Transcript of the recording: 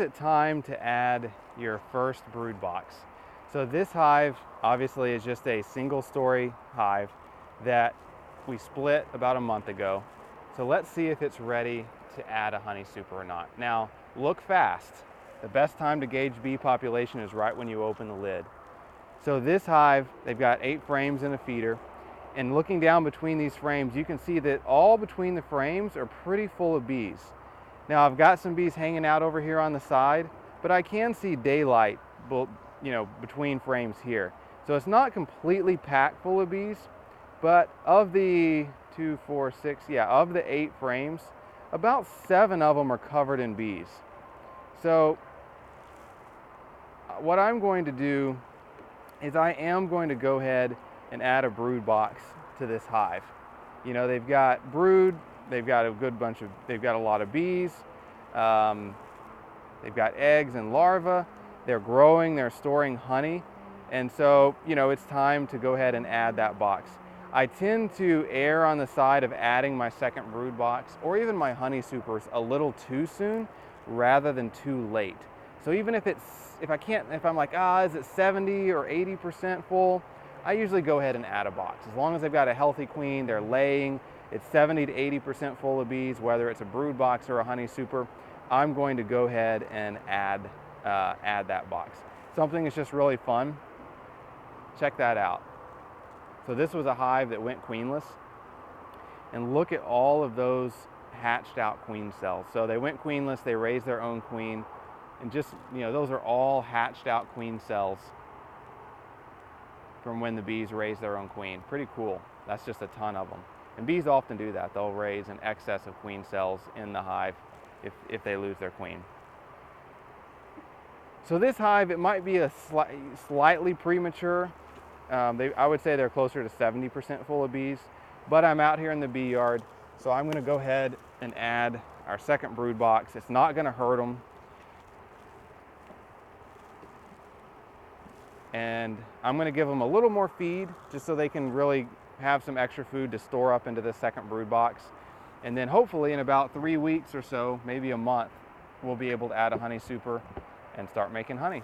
it time to add your first brood box? So this hive obviously is just a single story hive that we split about a month ago. So let's see if it's ready to add a honey super or not. Now, look fast. The best time to gauge bee population is right when you open the lid. So this hive, they've got 8 frames and a feeder. And looking down between these frames, you can see that all between the frames are pretty full of bees. Now I've got some bees hanging out over here on the side, but I can see daylight, between frames here. So it's not completely packed full of bees, but of the of the 8 frames, about 7 of them are covered in bees. So what I'm going to do is I am going to go ahead and add a brood box to this hive. They've got brood, they've got a lot of bees, they've got eggs and larvae, they're growing, they're storing honey, and so, it's time to go ahead and add that box. I tend to err on the side of adding my second brood box or even my honey supers a little too soon rather than too late. So even if I'm like, is it 70 or 80% full, I usually go ahead and add a box. As long as they've got a healthy queen, they're laying, it's 70 to 80% full of bees, whether it's a brood box or a honey super, I'm going to go ahead and add that box. Something that's just really fun. Check that out. So this was a hive that went queenless, and look at all of those hatched out queen cells. So they went queenless, they raised their own queen, and those are all hatched out queen cells from when the bees raised their own queen. Pretty cool. That's just a ton of them. And bees often do that. They'll raise an excess of queen cells in the hive if they lose their queen. So this hive, it might be a slightly premature. I would say they're closer to 70% full of bees, but I'm out here in the bee yard, so I'm going to go ahead and add our second brood box. It's not going to hurt them. And I'm going to give them a little more feed just so they can really have some extra food to store up into the second brood box. And then hopefully in about 3 weeks or so, maybe a month, we'll be able to add a honey super and start making honey.